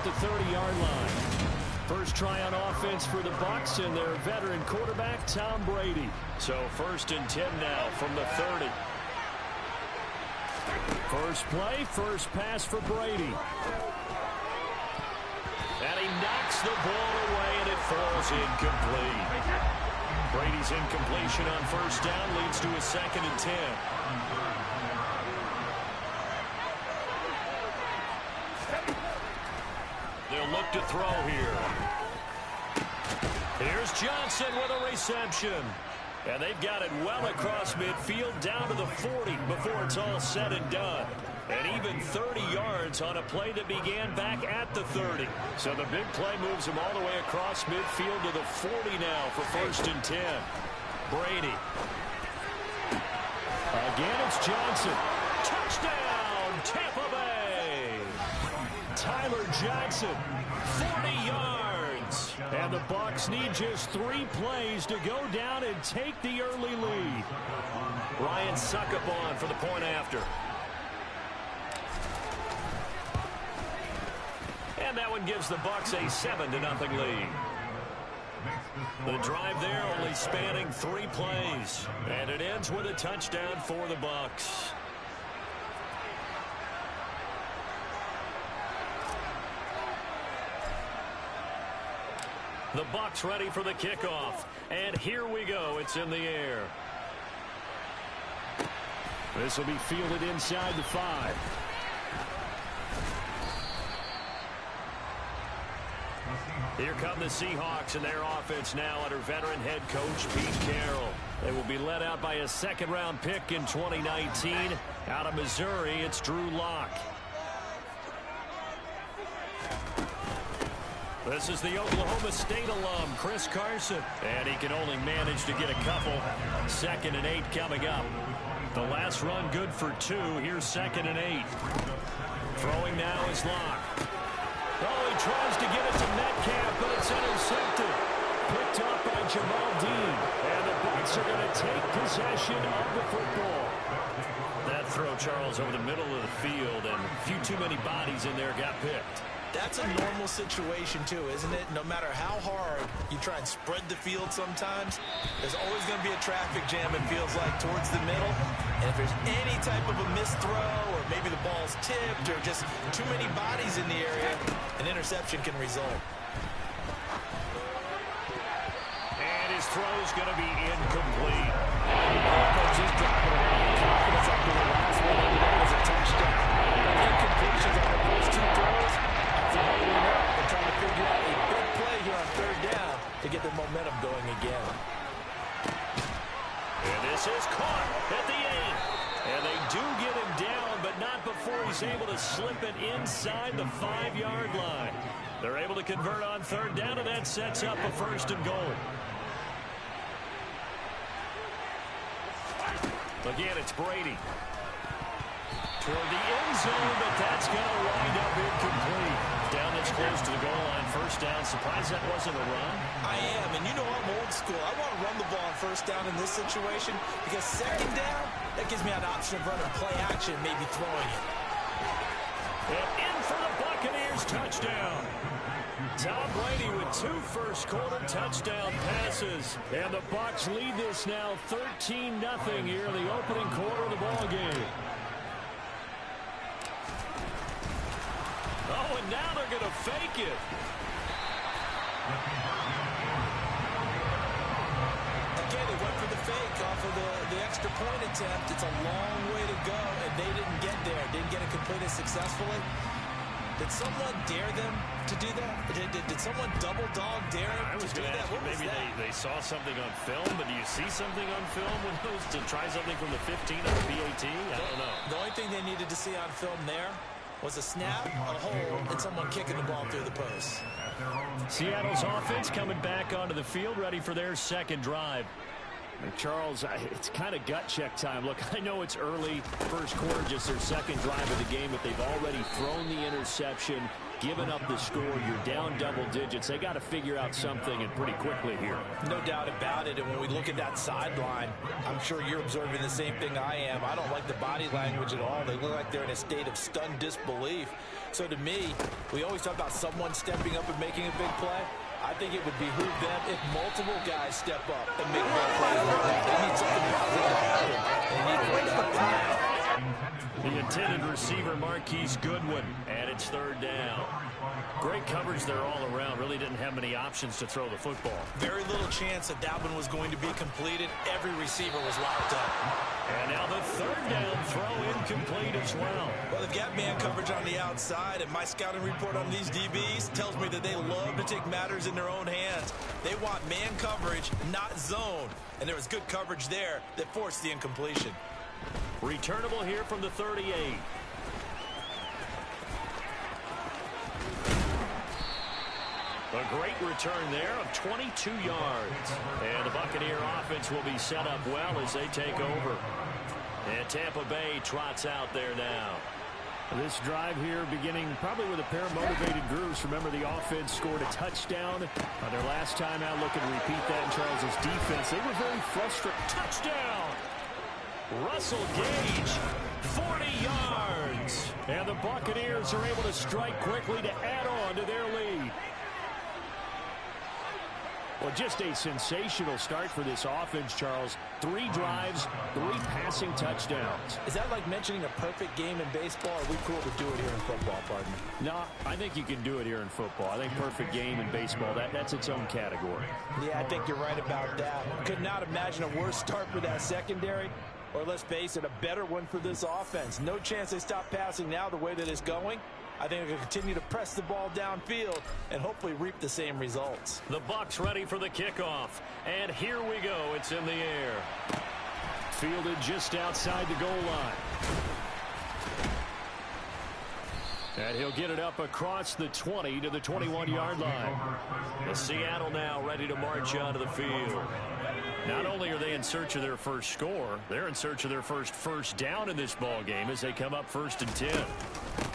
at the 30-yard line. First try on offense for the Bucs and their veteran quarterback, Tom Brady. So 1st and 10 now from the 30. First play, first pass for Brady. And he knocks the ball away, and it falls incomplete. Brady's incompletion on first down leads to a 2nd and 10. They'll look to throw here. Here's Johnson with a reception. And they've got it well across midfield down to the 40 before it's all said and done. And even 30 yards on a play that began back at the 30. So the big play moves him all the way across midfield to the 40 now for 1st and 10. Brady. Again, it's Johnson. Touchdown, Tampa Bay. Tyler Johnson, 40 yards. And the Bucs need just 3 plays to go down and take the early lead. Ryan Succop for the point after. And that one gives the Bucs a 7-0 lead. The drive there only spanning 3 plays. And it ends with a touchdown for the Bucs. The Bucs ready for the kickoff. And here we go. It's in the air. This will be fielded inside the 5. Here come the Seahawks and their offense now under veteran head coach Pete Carroll. They will be led out by a 2nd-round pick in 2019. Out of Missouri, it's Drew Lock. This is the Oklahoma State alum, Chris Carson. And he can only manage to get a couple. 2nd and 8 coming up. The last run good for 2. Here's 2nd and 8. Throwing now is Lock. Oh, he tries to get it to Metcalf, but it's intercepted. Picked up by Jamal Dean. And the Bucs are going to take possession of the football. That throw, Charles, over the middle of the field, and a few too many bodies in there got picked. That's a normal situation, too, isn't it? No matter how hard you try and spread the field sometimes, there's always going to be a traffic jam, it feels like, towards the middle. And if there's any type of a missed throw, or maybe the ball's tipped, or just too many bodies in the area, an interception can result. And his throw's going to be incomplete. Just dropping confidence after the last one. That was a touchdown. Incompletions on the first 2 throws. They're trying to figure out a big play here on 3rd down to get the momentum going again. And this is caught at the 8. And they do get him down, but not before he's able to slip it inside the 5-yard line. They're able to convert on 3rd down, and that sets up a 1st and goal. Again, it's Brady. Toward the end zone, but that's going to wind up incomplete. Down that's close to the goal line. 1st down. Surprised that wasn't a run? I am, and you know I'm old school. I want to run the ball on 1st down in this situation because 2nd down, that gives me an option of running play action, maybe throwing it. And in for the Buccaneers touchdown. Tom Brady with 2 first-quarter touchdown passes. And the Bucs lead this now 13-0 here in the opening quarter of the ball game. Oh, and now they're going to fake it. Again, they went for the fake off of the extra point attempt. It's a long way to go, and they didn't get there. Didn't get it completed successfully. Did someone dare them to do that? Did someone double dog dare them to do that? What was maybe that? they saw something on film, but do you see something on film when those to try something from the 15 of the PAT? I don't know. The only thing they needed to see on film there was a snap, a hold, and someone kicking the ball through the post. Seattle's offense coming back onto the field, ready for their 2nd drive. Charles, it's kind of gut check time. Look, I know it's early, first quarter, just their second drive of the game, but they've already thrown the interception, given up the score. You're down double digits. They got to figure out something, and pretty quickly here. No doubt about it. And when we look at that sideline, I'm sure you're observing the same thing I am. I don't like the body language at all. They look like they're in a state of stunned disbelief. So to me, we always talk about someone stepping up and making a big play. I think it would behoove them if multiple guys step up and make big plays like that. They need something positive to happen. They need to win the The intended receiver, Marquise Goodwin, and it's third down. Great coverage there all around. Really didn't have many options to throw the football. Very little chance that that one was going to be completed. Every receiver was locked up. And now the third down throw incomplete as well. Well, they've got man coverage on the outside, and my scouting report on these DBs tells me that they love to take matters in their own hands. They want man coverage, not zone. And there was good coverage there that forced the incompletion. Returnable here from the 38. A great return there of 22 yards. And the Buccaneer offense will be set up well as they take over. And Tampa Bay trots out there now. This drive here beginning probably with a pair of motivated grooves. Remember, the offense scored a touchdown on their last time out. Looking to repeat that in Charles's defense. They were very frustrated. Touchdown! Russell Gage, 40 yards. And the Buccaneers are able to strike quickly to add on to their lead. Well, just a sensational start for this offense, Charles. 3 drives, 3 passing touchdowns. Is that like mentioning a perfect game in baseball, or are we cool to do it here in football, pardon? No, I think you can do it here in football. I think perfect game in baseball, that's its own category. Yeah, I think you're right about that. Could not imagine a worse start for that secondary, or let's face it, a better one for this offense. No chance they stop passing now the way that it's going. I think they'll continue to press the ball downfield and hopefully reap the same results. The Bucs ready for the kickoff. And here we go. It's in the air. Fielded just outside the goal line. And he'll get it up across the 20 to the 21-yard line. The Seattle now ready to march onto the field. Not only are they in search of their first score, they're in search of their first down in this ball game as they come up 1st and 10.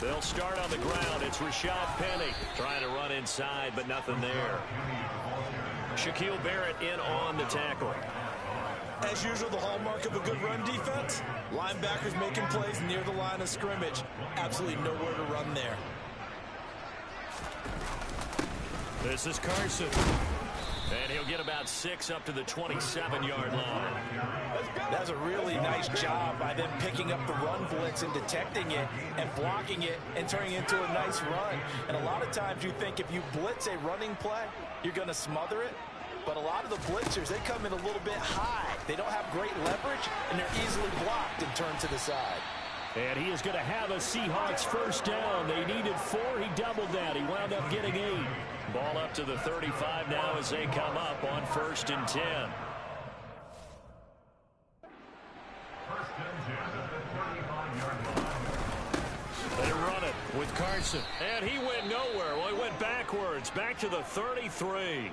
They'll start on the ground. It's Rashad Penny trying to run inside, but nothing there. Shaquille Barrett in on the tackle. As usual, the hallmark of a good run defense, linebackers making plays near the line of scrimmage. Absolutely nowhere to run there. This is Carson. And he'll get about 6 up to the 27-yard line. That's a really nice job by them picking up the run blitz and detecting it and blocking it and turning it into a nice run. And a lot of times you think if you blitz a running play, you're going to smother it. But a lot of the blitzers, they come in a little bit high. They don't have great leverage, and they're easily blocked and turned to the side. And he is going to have a Seahawks first down. They needed 4. He doubled that. He wound up getting 8. Ball up to the 35 now as they come up on 1st and 10. They run it with Carson. And he went nowhere. Well, he went backwards. Back to the 33.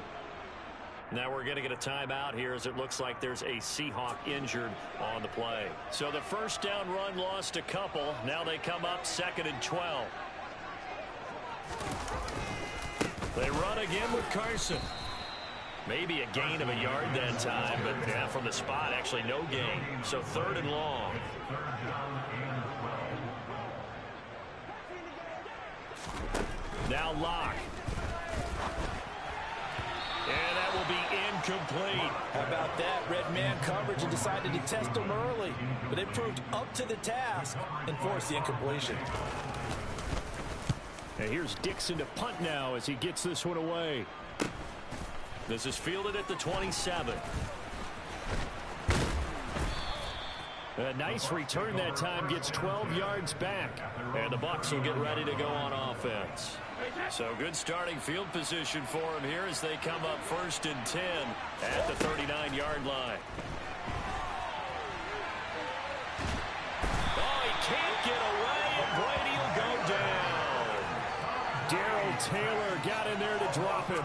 Now we're going to get a timeout here as it looks like there's a Seahawk injured on the play. So the first down run lost a couple. Now they come up 2nd and 12. They run again with Carson. Maybe a gain of a yard that time, but yeah, from the spot, actually no gain. So 3rd and long. Now Locke. And that will be incomplete. How about that? Red man coverage and decided to test them early. But they proved up to the task and forced the incompletion. And here's Dixon to punt now as he gets this one away. This is fielded at the 27. A nice return that time, gets 12 yards back. And the Bucs will get ready to go on offense. So good starting field position for him here as they come up 1st and 10 at the 39-yard line. Oh, he can't get away, and Brady will go down. Darrell Taylor got in there to drop him.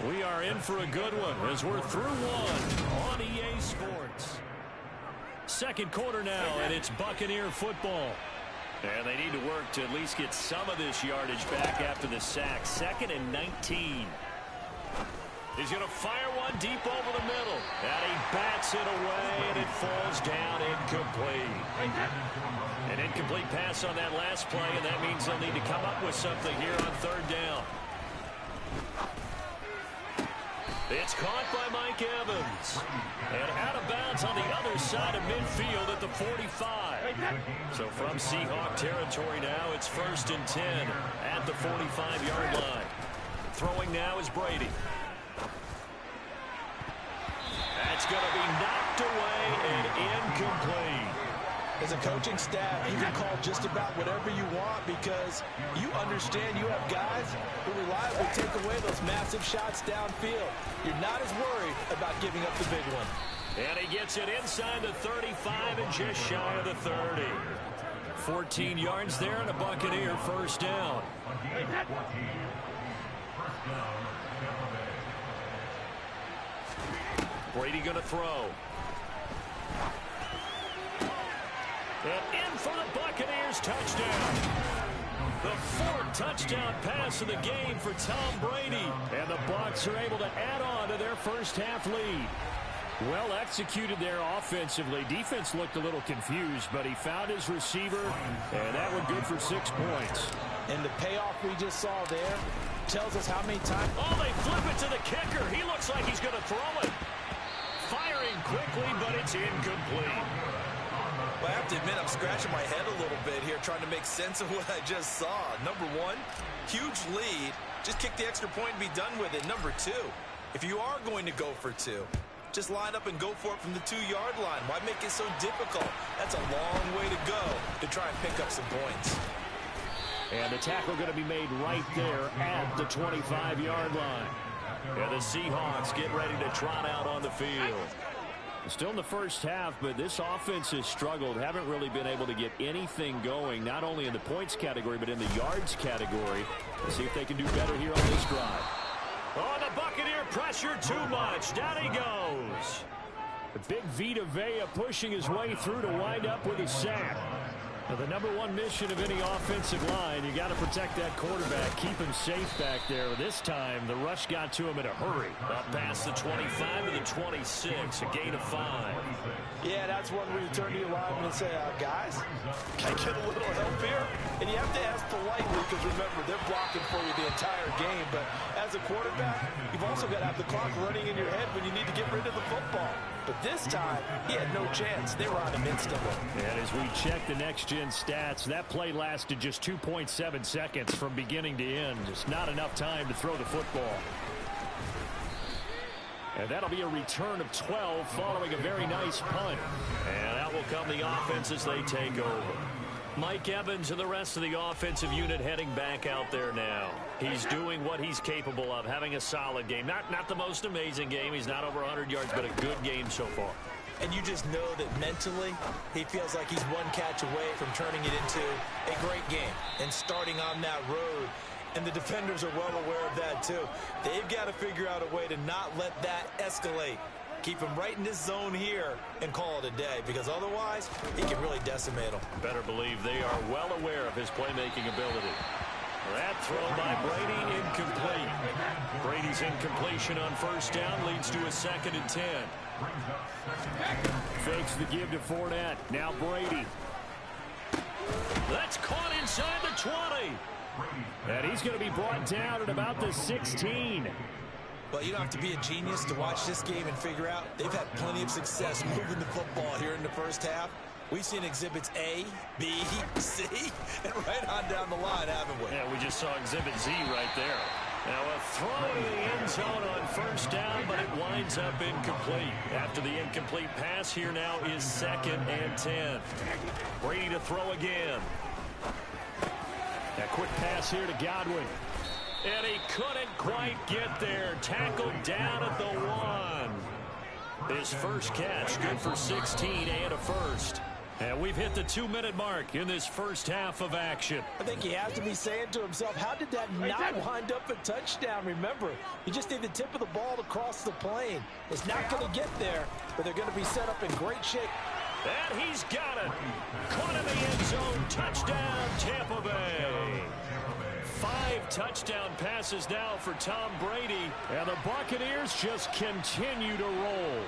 We are in for a good one as we're through one on EA Sports. Second quarter now, and it's Buccaneer football. And they need to work to at least get some of this yardage back after the sack. 2nd and 19. He's going to fire one deep over the middle. And he bats it away, and it falls down incomplete. An incomplete pass on that last play, and that means they'll need to come up with something here on 3rd down. It's caught by Mike Evans. And out of bounds on the other side of midfield at the 45. So from Seahawk territory now, it's 1st and 10 at the 45-yard line. Throwing now is Brady. That's going to be knocked away and incomplete. As a coaching staff, you can call just about whatever you want because you understand you have guys who reliably take away those massive shots downfield. You're not as worried about giving up the big one. And he gets it inside the 35 and just shy of the 30. 14 yards there and a Buccaneer 1st down. Brady going to throw. And in for the Buccaneers touchdown. The 4th touchdown pass of the game for Tom Brady. And the Bucs are able to add on to their first half lead. Well executed there offensively. Defense looked a little confused, but he found his receiver, and that one good for 6 points. And the payoff we just saw there tells us how many times. Oh, they flip it to the kicker. He looks like he's going to throw it. Firing quickly, but it's incomplete. Well, I have to admit, I'm scratching my head a little bit here trying to make sense of what I just saw. Number one, huge lead. Just kick the extra point and be done with it. Number two, if you are going to go for 2, just line up and go for it from the 2-yard line. Why make it so difficult? That's a long way to go to try and pick up some points. And the tackle going to be made right there at the 25-yard line. And the Seahawks get ready to trot out on the field. Still in the first half, but this offense has struggled. Haven't really been able to get anything going, not only in the points category, but in the yards category. Let's see if they can do better here on this drive. Oh, the Buccaneer pressure too much. Down he goes. The big Vita Vea pushing his way through to wind up with a sack. Now, the number one mission of any offensive line, you got to protect that quarterback, keep him safe back there. This time, the rush got to him in a hurry. Up past the 25 to the 26, a gain of 5. Yeah, that's one where you turn to your lineman and say, guys, can I get a little help here? And you have to ask politely because, remember, they're blocking for you the entire game. But as a quarterback, you've also got to have the clock running in your head when you need to get rid of the football. But this time, he had no chance. They were on him instantly. And as we check the next-gen stats, that play lasted just 2.7 seconds from beginning to end. Just not enough time to throw the football. And that'll be a return of 12 following a very nice punt. And out will come the offense as they take over. Mike Evans and the rest of the offensive unit heading back out there now. He's doing what he's capable of, having a solid game. Not the most amazing game. He's not over 100 yards, but a good game so far. And you just know that mentally, he feels like he's one catch away from turning it into a great game and starting on that road. And the defenders are well aware of that, too. They've got to figure out a way to not let that escalate. Keep him right in this zone here and call it a day, because otherwise, he can really decimate them. Better believe they are well aware of his playmaking ability. That throw by Brady, incomplete. Brady's incompletion on 1st down leads to a 2nd and 10. Fakes the give to Fournette. Now Brady. That's caught inside the 20. And he's going to be brought down at about the 16. Well, you don't have to be a genius to watch this game and figure out they've had plenty of success moving the football here in the first half. We've seen exhibits A, B, C, and right on down the line, haven't we? Yeah, we just saw exhibit Z right there. Now a throw in the end zone on 1st down, but it winds up incomplete. After the incomplete pass, here now is 2nd and 10. Brady to throw again. A quick pass here to Godwin. And he couldn't quite get there. Tackled down at the 1. His first catch, good for 16 and a first. And we've hit the 2-minute mark in this first half of action. I think he has to be saying to himself, how did that not wind up a touchdown? Remember, you just need the tip of the ball to cross the plane. It's not going to get there, but they're going to be set up in great shape. And he's got it. Caught in the end zone. Touchdown, Tampa Bay. 5 touchdown passes now for Tom Brady. And the Buccaneers just continue to roll.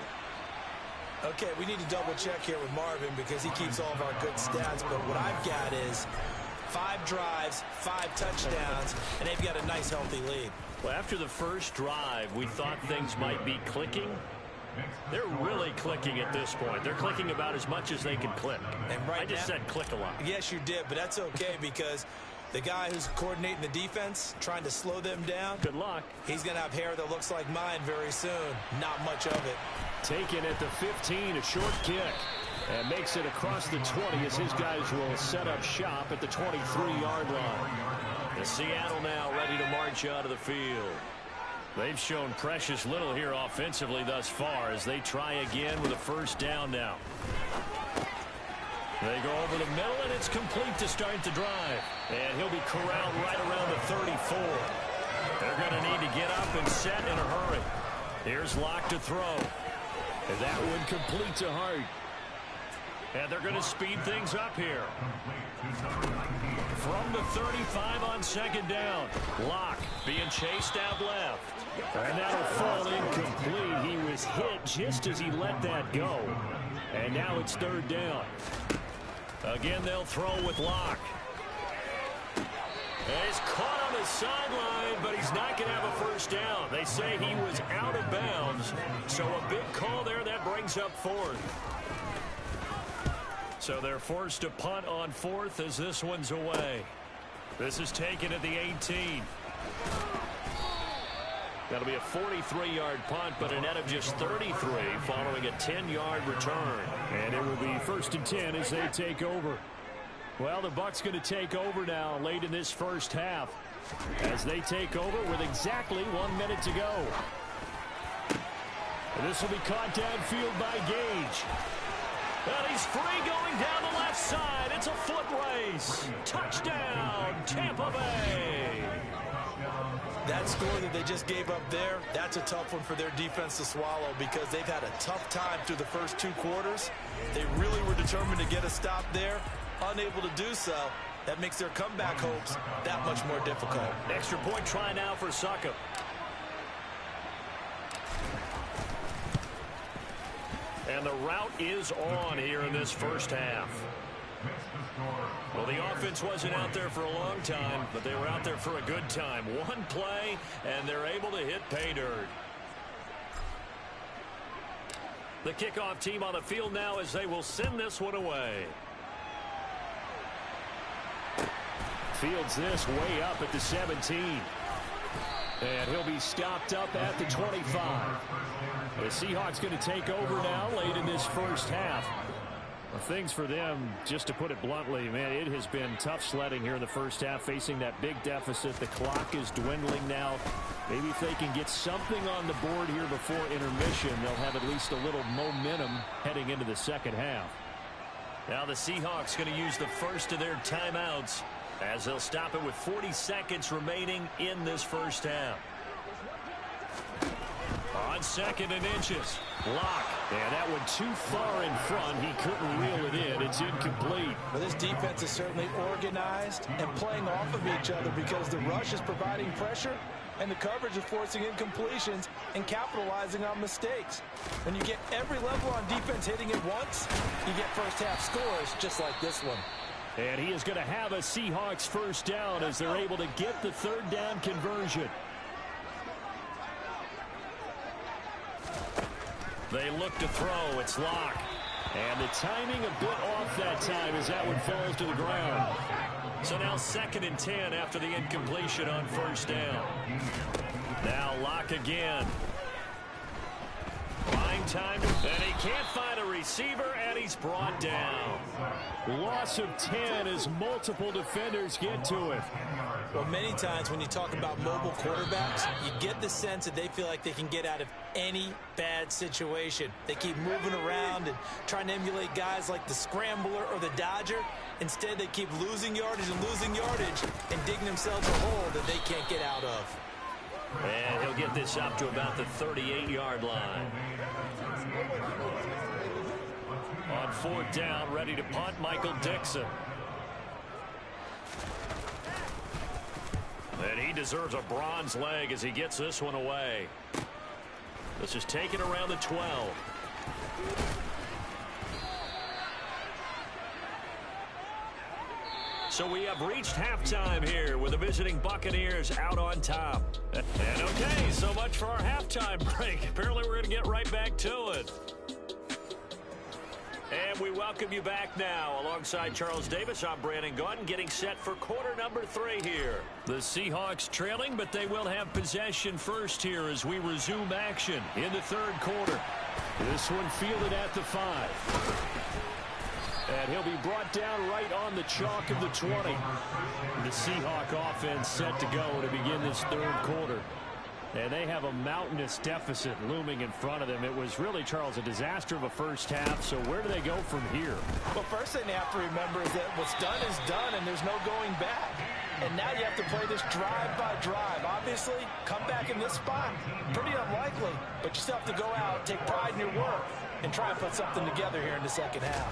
Okay, we need to double check here with Marvin because he keeps all of our good stats. But what I've got is 5 drives, 5 touchdowns, and they've got a nice, healthy lead. Well, after the first drive, we thought things might be clicking. They're really clicking at this point. They're clicking about as much as they can click. And right I just said click a lot. Yes, you did, but that's okay because the guy who's coordinating the defense, trying to slow them down. Good luck. He's going to have hair that looks like mine very soon. Not much of it. Taken at the 15, a short kick. And makes it across the 20 as his guys will set up shop at the 23-yard line. And Seattle now ready to march out of the field. They've shown precious little here offensively thus far as they try again with a first down now. They go over the middle, and it's complete to start the drive. And he'll be corralled right around the 34. They're going to need to get up and set in a hurry. Here's Locke to throw. And that one complete to Hart. And they're going to speed things up here. From the 35 on second down. Locke being chased out left. And that'll fall incomplete. He was hit just as he let that go. And now it's third down. Again, they'll throw with Locke. And he's caught on the sideline, but he's not going to have a first down. They say he was out of bounds. So a big call there that brings up fourth. So they're forced to punt on fourth as this one's away. This is taken at the 18. That'll be a 43-yard punt, but a net of just 33 following a 10-yard return. And it will be first and 10 as they take over. Well, the Bucs going to take over now late in this first half as they take over with exactly 1 minute to go. And this will be caught downfield by Gage. And he's free going down the left side. It's a foot race. Touchdown, Tampa Bay. That score that they just gave up there, that's a tough one for their defense to swallow because they've had a tough time through the first 2 quarters. They really were determined to get a stop there. Unable to do so. That makes their comeback hopes that much more difficult. Extra point try now for Suckup. And the route is on here in this first half. Well, the offense wasn't out there for a long time, but they were out there for a good time. One play, and they're able to hit pay dirt. The kickoff team on the field now as they will send this one away. Fields this way up at the 17. And he'll be stopped up at the 25. The Seahawks going to take over now late in this first half. Well, things for them, just to put it bluntly, man, it has been tough sledding here in the first half, facing that big deficit. The clock is dwindling now. Maybe if they can get something on the board here before intermission, they'll have at least a little momentum heading into the second half. Now the Seahawks going to use the first of their timeouts as they'll stop it with 40 seconds remaining in this first half. On second and inches. Locke. And that one too far in front. He couldn't reel it in. It's incomplete. Well, this defense is certainly organized and playing off of each other because the rush is providing pressure and the coverage is forcing incompletions and capitalizing on mistakes. When you get every level on defense hitting it once, you get first half scores just like this one. And he is going to have a Seahawks first down as they're able to get the third down conversion. They look to throw. It's Locke. And the timing a bit off that time as that one falls to the ground. So now second and 10 after the incompletion on first down. Now Locke again. Lying throwing time. And he can't find a receiver, and he's brought down. Loss of 10 as multiple defenders get to it. Well, many times when you talk about mobile quarterbacks, you get the sense that they feel like they can get out of any bad situation. They keep moving around and trying to emulate guys like the Scrambler or the Dodger. Instead, they keep losing yardage and digging themselves a hole that they can't get out of. And he'll get this up to about the 38-yard line. On fourth down, ready to punt, Michael Dixon. And he deserves a bronze leg as he gets this one away. This is taken around the 12. So we have reached halftime here with the visiting Buccaneers out on top. And okay, so much for our halftime break. Apparently we're going to get right back to it. And we welcome you back now. Alongside Charles Davis, I'm Brandon Gaudin, getting set for quarter number 3 here. The Seahawks trailing, but they will have possession first here as we resume action in the third quarter. This one fielded at the 5. And he'll be brought down right on the chalk of the 20. The Seahawk offense set to go to begin this third quarter. And they have a mountainous deficit looming in front of them. It was really, Charles, a disaster of a first half. So where do they go from here? Well, first thing they have to remember is that what's done is done, and there's no going back. And now you have to play this drive by drive. Obviously, come back in this spot, pretty unlikely. But you still have to go out, take pride in your work, and try and put something together here in the second half.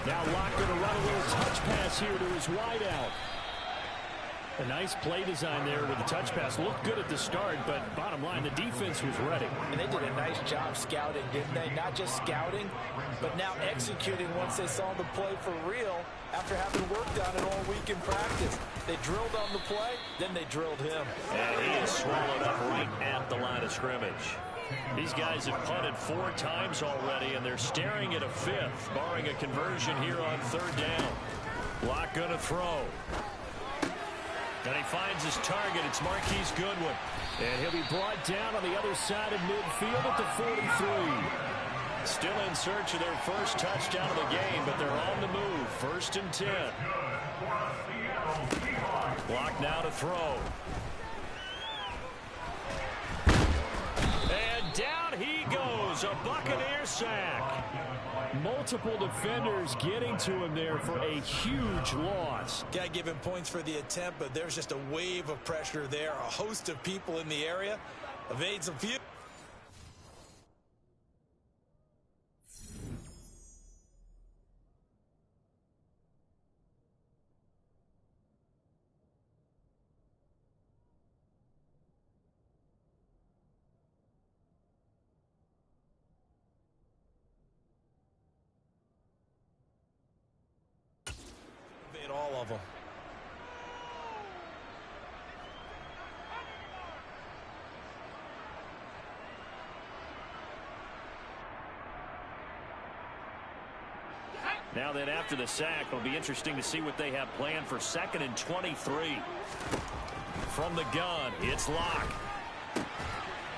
Now Locke going to run a little touch pass here to his wideout. A nice play design there with the touch pass. Looked good at the start, but bottom line, the defense was ready. And they did a nice job scouting, didn't they? Not just scouting, but now executing once they saw the play for real after having worked on it all week in practice. They drilled on the play, then they drilled him. And he is swallowed up right at the line of scrimmage. These guys have punted 4 times already, and they're staring at a 5th, barring a conversion here on third down. Locke going to throw. And he finds his target. It's Marquise Goodwin. And he'll be brought down on the other side of midfield at the 43. Still in search of their first touchdown of the game, but they're on the move. 1st and 10. Locke now to throw. And down he goes. A Buccaneer sack. Multiple defenders getting to him there for a huge loss. Got to give him points for the attempt, but there's just a wave of pressure there. A host of people in the area. Evades a few. All of them. Now then, after the sack, it'll be interesting to see what they have planned for 2nd and 23. From the gun, it's Locke.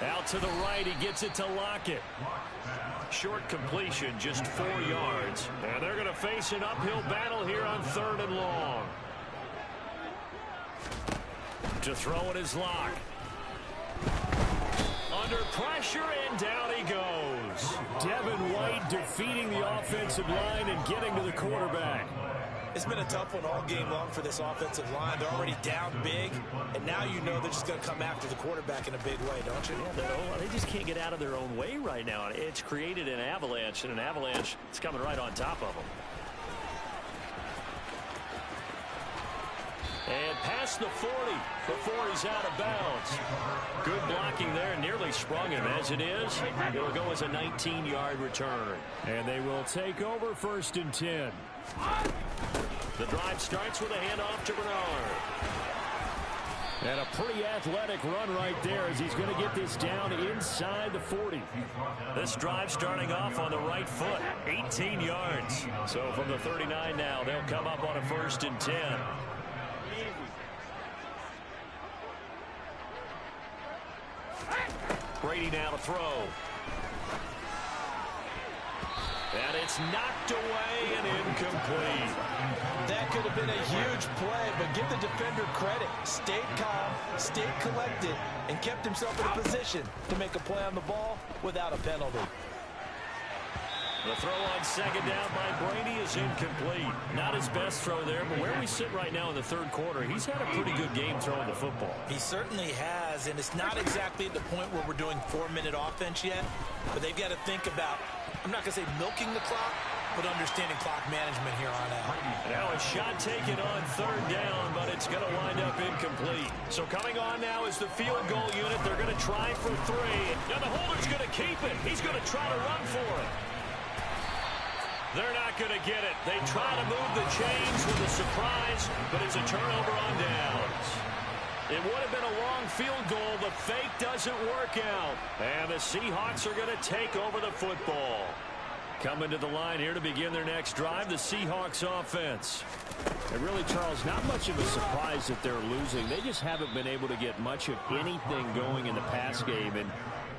Out to the right, he gets it to Lockett. Short completion, just 4 yards. And they're going to face an uphill battle here on 3rd and long. To throw it is Locke. Under pressure, and down he goes. Devin White defeating the offensive line and getting to the quarterback. It's been a tough one all game long for this offensive line. They're already down big, and now you know they're just going to come after the quarterback in a big way, don't you? Yeah, they just can't get out of their own way right now. It's created an avalanche, and an avalanche is coming right on top of them. And past the 40 before he's out of bounds. Good blocking there, nearly sprung him. As it is, it'll go as a 19-yard return. And they will take over 1st and 10. The drive starts with a handoff to Bernard. And a pretty athletic run right there as he's going to get this down inside the 40. This drive starting off on the right foot, 18 yards. So from the 39 now, they'll come up on a 1st and 10. Brady now to throw. And it's knocked away and incomplete. That could have been a huge play, but give the defender credit. Stayed calm, stayed collected, and kept himself in a position to make a play on the ball without a penalty. The throw on second down by Brady is incomplete. Not his best throw there, but where we sit right now in the third quarter, he's had a pretty good game throwing the football. He certainly has, and it's not exactly at the point where we're doing 4-minute offense yet, but they've got to think about, I'm not going to say milking the clock, but understanding clock management here on out. Now a shot taken on third down, but it's going to wind up incomplete. So coming on now is the field goal unit. They're going to try for 3. Now the holder's going to keep it. He's going to try to run for it. They're not going to get it. They try to move the chains with a surprise, but it's a turnover on downs. It would have been a long field goal. The fake doesn't work out. And the Seahawks are going to take over the football. Coming to the line here to begin their next drive, the Seahawks offense. And really, Charles, not much of a surprise that they're losing. They just haven't been able to get much of anything going in the pass game. And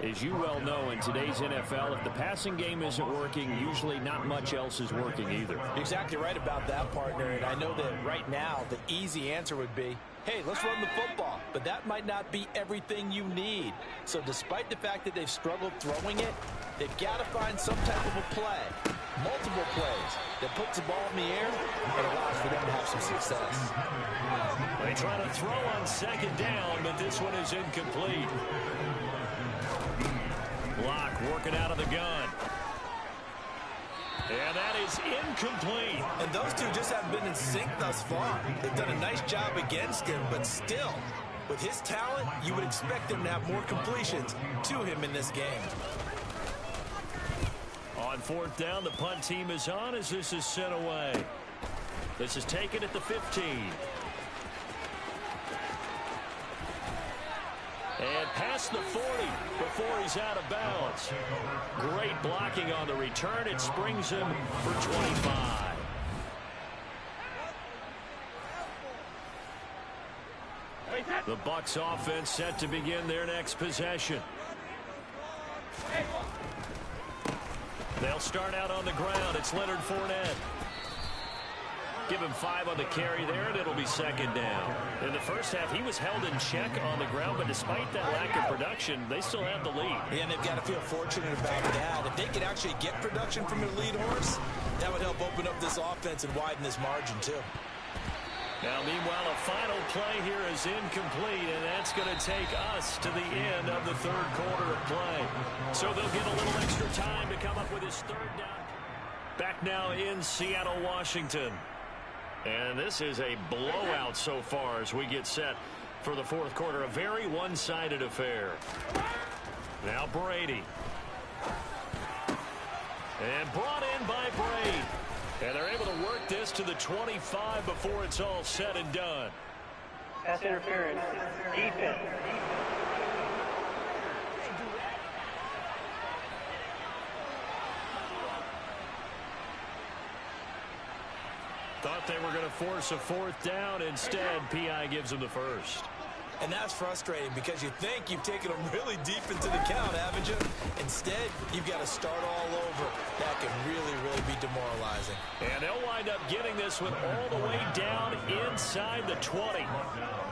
as you well know, in today's NFL, if the passing game isn't working, usually not much else is working either. You're exactly right about that, partner. And I know that right now the easy answer would be, hey, let's run the football. But that might not be everything you need. So despite the fact that they've struggled throwing it, they've got to find some type of a play, multiple plays, that puts the ball in the air and allows for them to have some success. They try to throw on second down, but this one is incomplete. Block working out of the gun. And that is incomplete. And those two just haven't been in sync thus far. They've done a nice job against him, but still, with his talent, you would expect him to have more completions to him in this game. On fourth down, the punt team is on as this is sent away. This is taken at the 15. And past the 40 before he's out of bounds. Great blocking on the return. It springs him for 25. The Bucs offense set to begin their next possession. They'll start out on the ground. It's Leonard Fournette. Give him 5 on the carry there, and it'll be second down. In the first half, he was held in check on the ground, but despite that lack of production, they still have the lead. Yeah, and they've got to feel fortunate about that. If they could actually get production from their lead horse, that would help open up this offense and widen this margin, too. Now, meanwhile, a final play here is incomplete, and that's going to take us to the end of the third quarter of play. So they'll get a little extra time to come up with his third down. Back now in Seattle, Washington. And this is a blowout so far as we get set for the fourth quarter. A very one-sided affair. Now Brady. And brought in by Brady. And they're able to work this to the 25 before it's all said and done. Pass interference. Defense. Thought they were going to force a fourth down. Instead, P.I. gives them the first. And that's frustrating because you think you've taken them really deep into the count, haven't you? Instead, you've got to start all over. That can really, really be demoralizing. And they'll wind up getting this one all the way down inside the 20.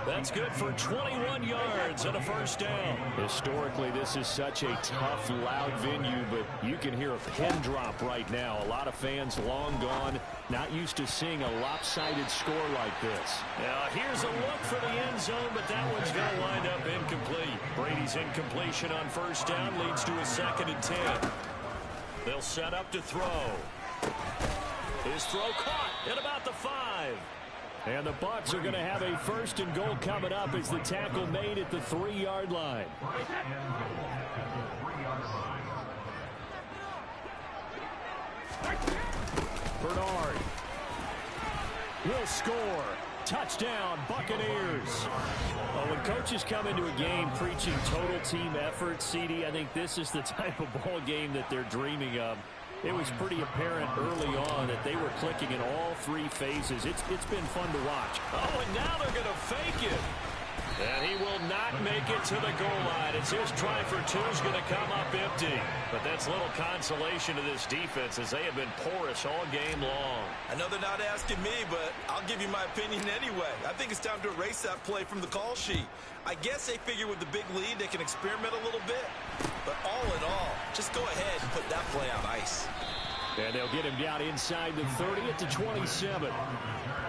That's good for 21 yards and a first down. Historically, this is such a tough, loud venue, but you can hear a pin drop right now. A lot of fans long gone, not used to seeing a lopsided score like this. Now, here's a look for the end zone, but that one's going to wind up incomplete. Brady's incompletion on first down leads to a 2nd and 10. They'll set up to throw. His throw caught at about the 5. And the Bucs are going to have a 1st and goal coming up as the tackle made at the 3-yard line. Bernard will score. Touchdown, Buccaneers. Well, when coaches come into a game preaching total team effort, CD, I think this is the type of ball game that they're dreaming of. It was pretty apparent early on that they were clicking in all 3 phases. It's been fun to watch. Oh, and now they're going to fake it. And he will not make it to the goal line as his try for two is going to come up empty. But that's little consolation to this defense as they have been porous all game long. I know they're not asking me, but I'll give you my opinion anyway. I think it's time to erase that play from the call sheet. I guess they figure with the big lead they can experiment a little bit. But all in all, just go ahead and put that play on ice. And they'll get him down inside the 30 at the 27.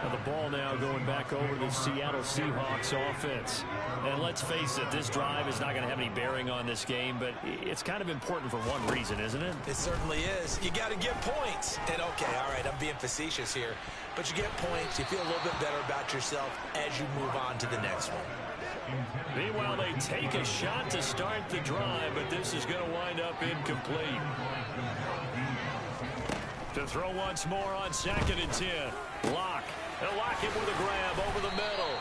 And the ball now going back over the Seattle Seahawks offense. And let's face it, this drive is not going to have any bearing on this game, but it's kind of important for one reason, isn't it? It certainly is. You got to get points. And okay, all right, I'm being facetious here. But you get points, you feel a little bit better about yourself as you move on to the next one. Meanwhile, they take a shot to start the drive, but this is going to wind up incomplete. To throw once more on 2nd and 10. Lock. They'll lock him with a grab over the middle.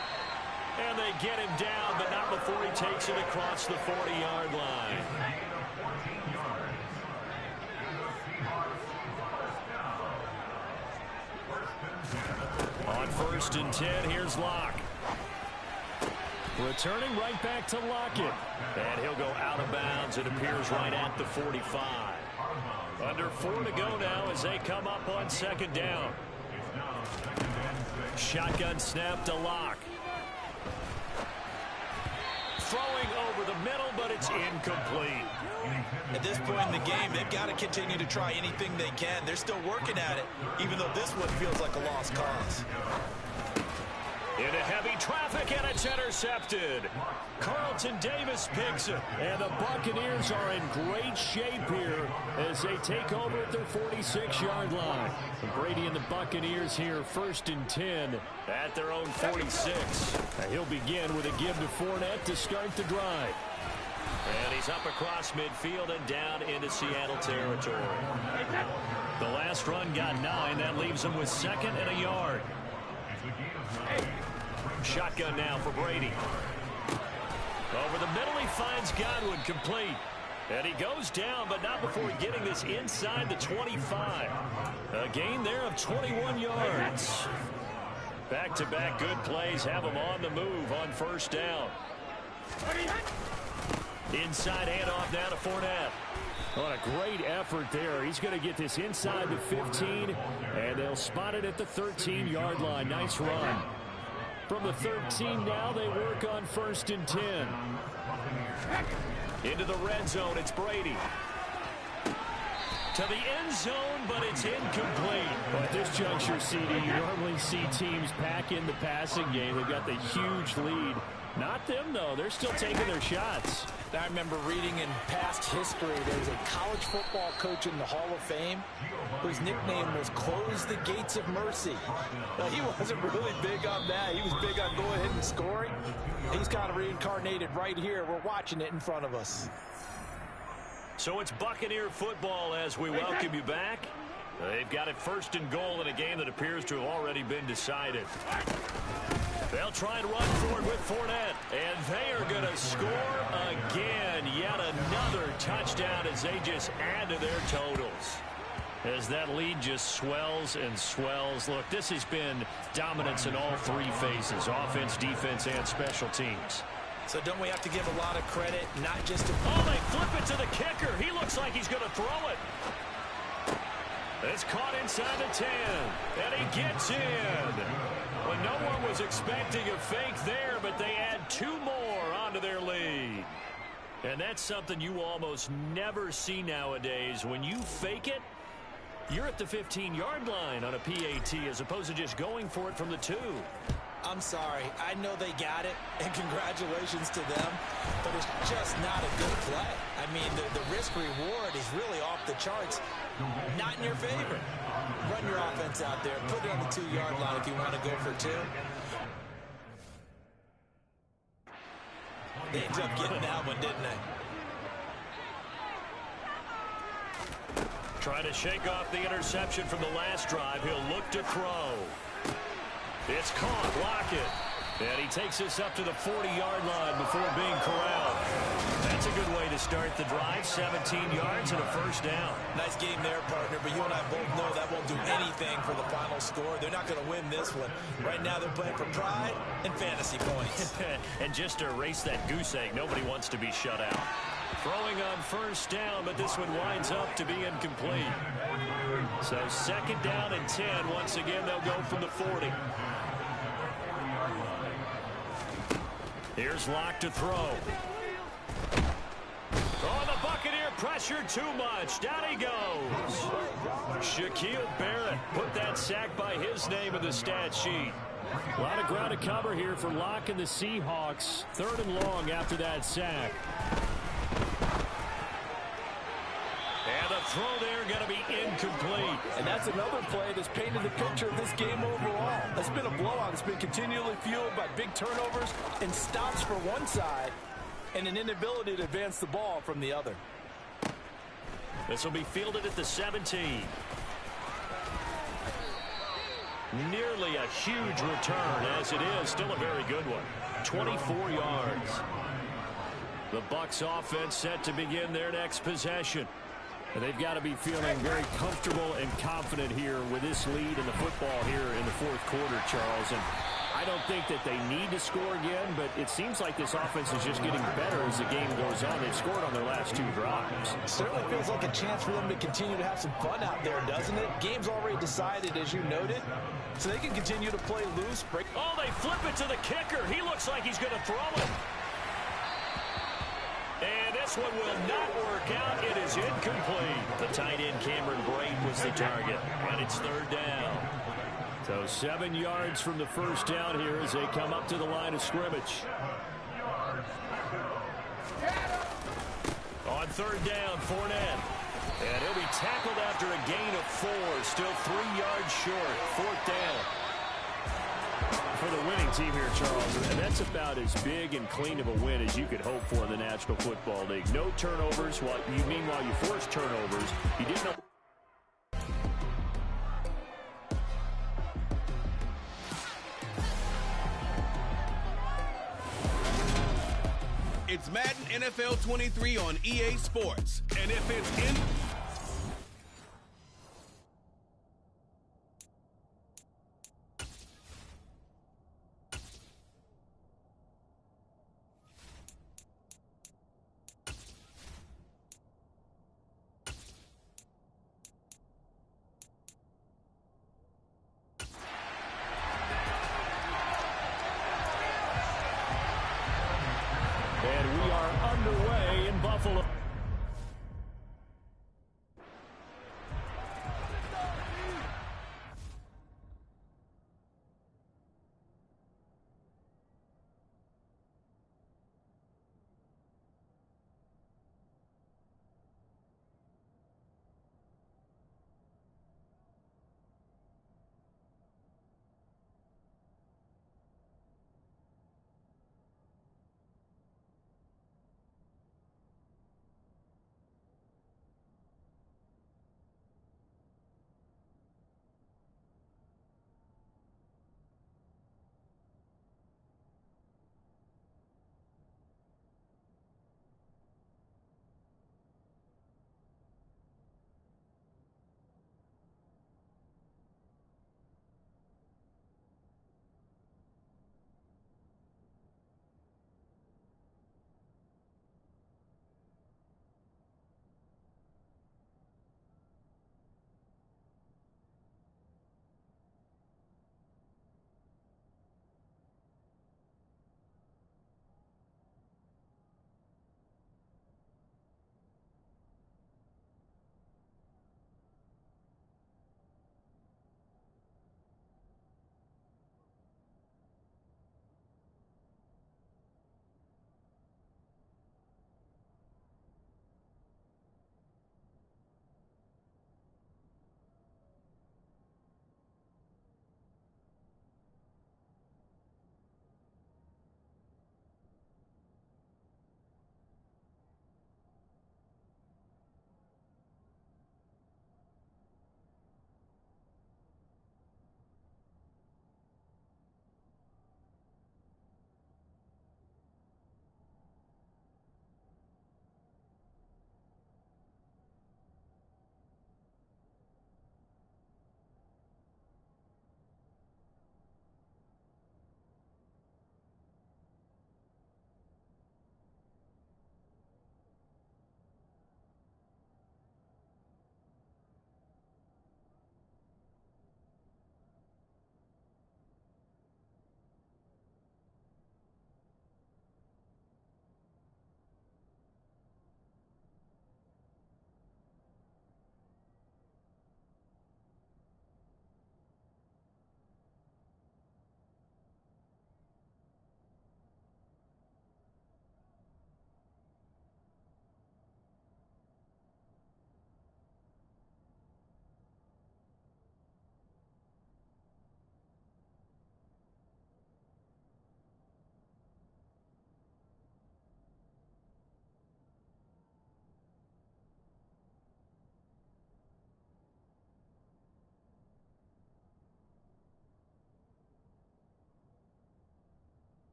And they get him down, but not before he takes it across the 40-yard line. On 1st and 10, here's Lock. Returning right back to Lockett. And he'll go out of bounds. It appears right at the 45. Under 4 to go now as they come up on 2nd down. Shotgun snap to Lock. Throwing over the middle, but it's incomplete. At this point in the game, they've got to continue to try anything they can. They're still working at it, even though this one feels like a lost cause. Into heavy traffic, and it's intercepted. Carlton Davis picks it, and the Buccaneers are in great shape here as they take over at their 46-yard line. Brady and the Buccaneers here 1st and 10 at their own 46. And he'll begin with a give to Fournette to start the drive. And he's up across midfield and down into Seattle territory. The last run got 9. That leaves him with 2nd and a yard. Shotgun now for Brady. Over the middle, he finds Godwin complete. And he goes down, but not before getting this inside the 25. A gain there of 21 yards. Back-to-back good plays have him on the move on 1st down. Inside handoff now to Fournette. What a great effort there. He's going to get this inside the 15, and they'll spot it at the 13-yard line. Nice run. From the 13 now, they work on 1st and 10. Into the red zone, it's Brady. To the end zone, but it's incomplete. Well, at this juncture, CD, you normally see teams pack in the passing game. They've got the huge lead. Not them, though. They're still taking their shots. I remember reading in past history, there was a college football coach in the Hall of Fame whose nickname was Close the Gates of Mercy. Well, he wasn't really big on that. He was big on going ahead and scoring. He's kind of reincarnated right here. We're watching it in front of us. So it's Buccaneer football as we welcome you back. They've got it 1st and goal in a game that appears to have already been decided. They'll try and run forward with Fournette, and they are going to score again. Yet another touchdown as they just add to their totals. As that lead just swells and swells. Look, this has been dominance in all 3 phases, offense, defense, and special teams. So don't we have to give a lot of credit, not just to... Oh, they flip it to the kicker. He looks like he's going to throw it. It's caught inside the 10, and he gets in. Well, no one was expecting a fake there, but they add 2 more onto their lead. And that's something you almost never see nowadays. When you fake it, you're at the 15-yard line on a PAT as opposed to just going for it from the 2. I'm sorry. I know they got it, and congratulations to them, but it's just not a good play. I mean, the risk-reward is really off the charts. Not in your favor. Run your offense out there. Put it on the 2-yard line if you want to go for 2. They ended up getting that one, didn't they? Trying to shake off the interception from the last drive. He'll look to throw. It's caught. Lockett. And he takes us up to the 40-yard line before being corralled. That's a good way to start the drive. 17 yards and a first down. Nice game there, partner, but you and I both know that won't do anything for the final score. They're not going to win this one. Right now they're playing for pride and fantasy points. And just to erase that goose egg, nobody wants to be shut out. Throwing on first down, but this one winds up to be incomplete. So second down and 10. Once again, they'll go from the 40. Here's Locke to throw. Oh, the Buccaneer pressure too much. Down he goes. Shaquille Barrett put that sack by his name in the stat sheet. A lot of ground to cover here for Locke and the Seahawks. 3rd and long after that sack. And the throw there going to be incomplete. And that's another play that's painted the picture of this game overall. That's been a blowout. It's been continually fueled by big turnovers and stops for one side and an inability to advance the ball from the other. This will be fielded at the 17. Nearly a huge return, as it is still a very good one. 24 yards. The Bucs offense set to begin their next possession. And they've got to be feeling very comfortable and confident here with this lead in the football here in the 4th quarter, Charles. And I don't think that they need to score again, but it seems like this offense is just getting better as the game goes on. They've scored on their last 2 drives. Certainly feels like a chance for them to continue to have some fun out there, doesn't it? Game's already decided, as you noted, so they can continue to play loose. Oh, they flip it to the kicker. He looks like he's going to throw it. And this one will not work out. It is incomplete. The tight end, Cameron Brate, was the target. And it's 3rd down. So 7 yards from the first down here as they come up to the line of scrimmage. On 3rd down, Fournette. And he'll be tackled after a gain of 4. Still 3 yards short. 4th down. For the winning team here, Charles, and that's about as big and clean of a win as you could hope for in the National Football League. No turnovers. Meanwhile, you forced turnovers. You didn't know. It's Madden NFL 23 on EA Sports. And if it's in... And we are underway in Buffalo.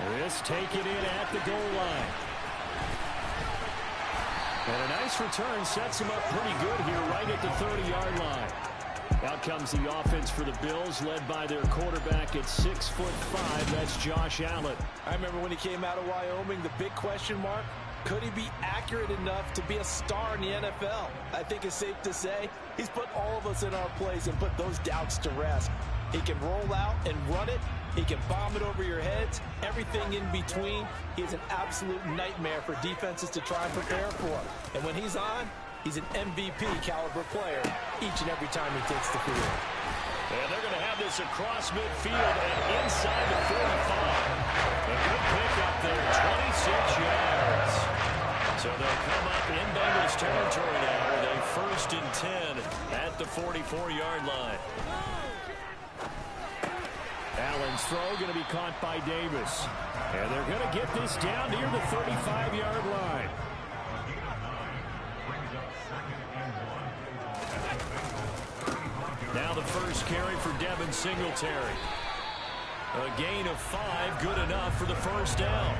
This taken in at the goal line. And a nice return sets him up pretty good here right at the 30-yard line. Out comes the offense for the Bills, led by their quarterback at 6'5". That's Josh Allen. I remember when he came out of Wyoming, the big question mark, could he be accurate enough to be a star in the NFL? I think it's safe to say he's put all of us in our place and put those doubts to rest. He can roll out and run it. He can bomb it over your heads. Everything in between. He's an absolute nightmare for defenses to try and prepare for. And when he's on, he's an MVP caliber player each and every time he takes the field. And they're going to have this across midfield and inside the 45. A good pick up there, 26 yards. So they'll come up in Bengals territory now with a 1st and 10 at the 44-yard line. Allen's throw going to be caught by Davis. And they're going to get this down near the 35-yard line. Now the first carry for Devin Singletary. A gain of 5, good enough for the first down.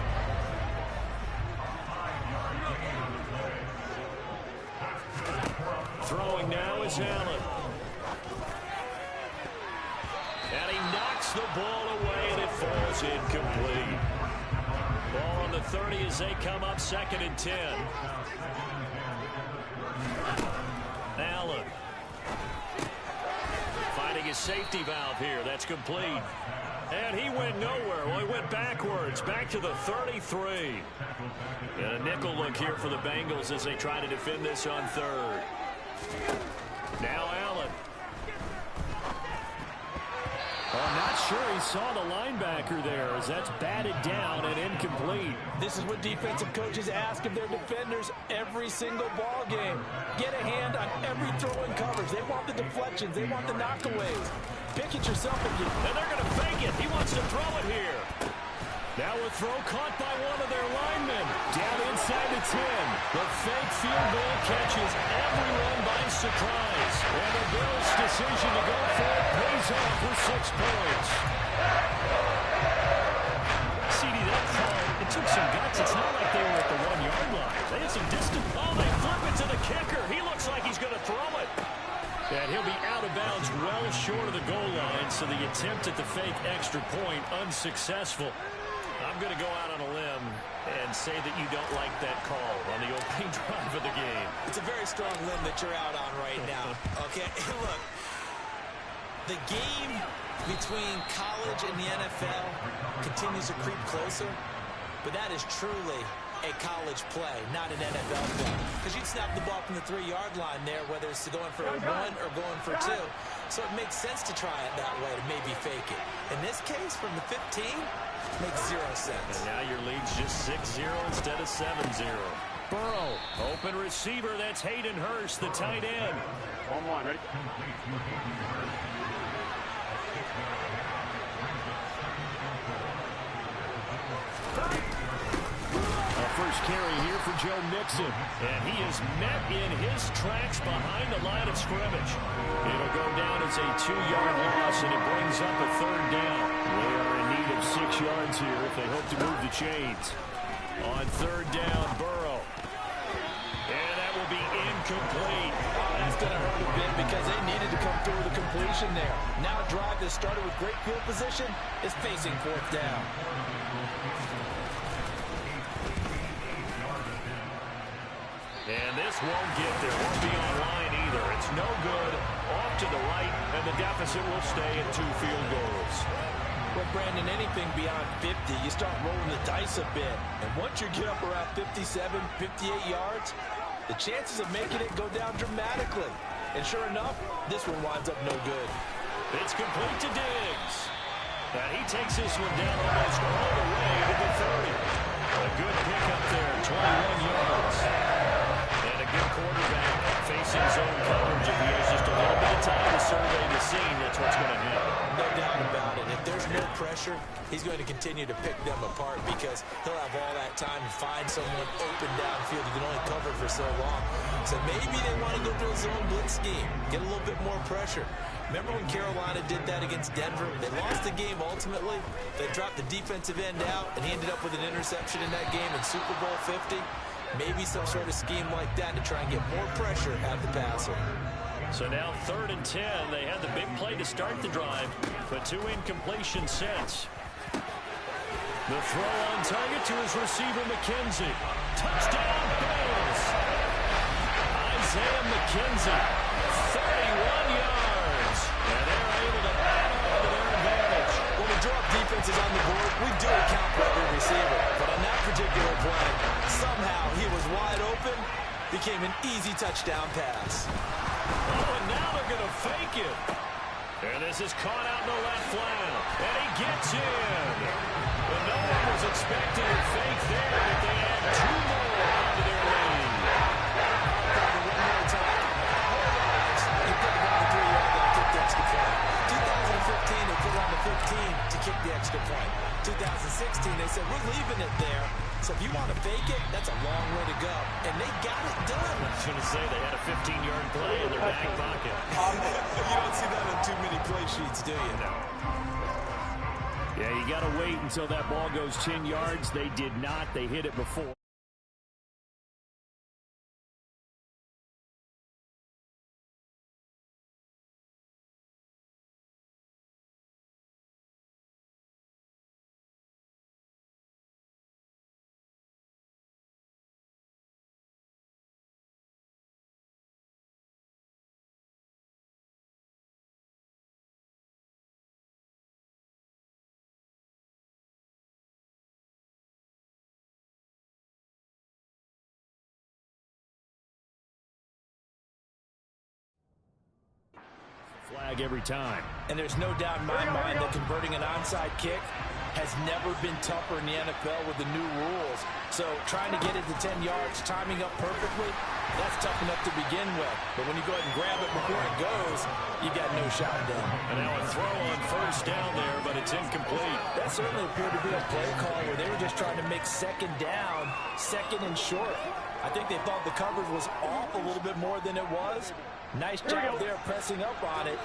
Throwing now is Allen. And he knocks the ball away, and it falls incomplete. Ball on the 30 as they come up 2nd and 10. Allen. Finding his safety valve here. That's complete. And he went nowhere. Well, he went backwards. Back to the 33. And a nickel look here for the Bengals as they try to defend this on 3rd. Now Allen. I'm not sure he saw the linebacker there as that's batted down and incomplete. This is what defensive coaches ask of their defenders every single ball game. Get a hand on every throw in coverage. They want the deflections. They want the knockaways. Pick it yourself again. And they're going to fake it. He wants to throw it here. Now a throw caught by one of their linemen. Down inside the 10. The fake field goal catches everyone by surprise. And the Bills' decision to go for it pays off with 6 points. CD, that throw, it took some guts. It's not like they were at the 1-yard line. They had some distance. Oh, they flip it to the kicker. He looks like he's going to throw it. And he'll be out of bounds well short of the goal line, so the attempt at the fake extra point unsuccessful. I'm going to go out on a limb and say that you don't like that call on the opening drive of the game. It's a very strong limb that you're out on right now. Okay, look, the game between college and the NFL continues to creep closer, but that is truly a college play, not an NFL play. Because you'd snap the ball from the 3-yard line there, whether it's going for 1 or going for 2. So it makes sense to try it that way, to maybe fake it. In this case, from the 15, makes 0 sense. And now your lead's just 6-0 instead of 7-0. Burrow, open receiver. That's Hayden Hurst, the tight end. 1-1, ready? First carry here for Joe Mixon. And he is met in his tracks behind the line of scrimmage. It'll go down as a 2-yard loss, and it brings up a 3rd down. They are in need of 6 yards here if they hope to move the chains. On 3rd down, Burrow. And that will be incomplete. That's going to hurt a bit because they needed to come through with a completion there. Now a drive that started with great field position is facing 4th down. And this won't get there. Won't be on line either. It's no good. Off to the right, and the deficit will stay at 2 field goals. Well, Brandon, anything beyond 50, you start rolling the dice a bit. And once you get up around 57, 58 yards, the chances of making it go down dramatically. And sure enough, this one winds up no good. It's complete to Diggs. And he takes this one down almost all the way to the 30. A good pickup there, 21 yards. And a good quarterback facing zone coverage if he has just a little bit of time to survey the scene, that's what's going to happen. No doubt about it. If there's no pressure, he's going to continue to pick them apart because he'll have all that time to find someone open downfield who can only cover for so long. So maybe they want to go to a zone blitz scheme, get a little bit more pressure. Remember when Carolina did that against Denver? They lost the game ultimately. They dropped the defensive end out, and he ended up with an interception in that game in Super Bowl 50. Maybe some sort of scheme like that to try and get more pressure at the passer. So now 3rd and 10. They had the big play to start the drive, but 2 incompletion sets. The throw on target to his receiver, McKenzie. Touchdown, Bills. Isaiah McKenzie, 31 yards. And they're able to add on to their advantage. When we drop defenses on the board, we do account for every receiver. But on that particular play, somehow he was wide open, became an easy touchdown pass. Oh, and now they're going to fake it. And this is caught out in the left flank. And he gets in. But no one was expecting a fake there, but they add 2 more onto their lead. One more time. He put it on the 3-yard line to kick the extra point. 2015, they put it on the 15 to kick the extra point. 2016, they said, we're leaving it there. So if you want to fake it, that's a long way to go. And they got it done. I was going to say they had a 15-yard play in their back pocket. You don't see that on too many play sheets, do you? No. Yeah, you got to wait until that ball goes 10 yards. They did not. They hit it before. Flag every time. And there's no doubt in my mind that converting an onside kick has never been tougher in the NFL with the new rules. So trying to get it to 10 yards, timing up perfectly, that's tough enough to begin with. But when you go ahead and grab it before it goes, you got no shot down. And now a throw on 1st down there, but it's incomplete. That certainly appeared to be a play call where they were just trying to make 2nd down, 2nd and short. I think they thought the coverage was off a little bit more than it was. Nice job there pressing up on it,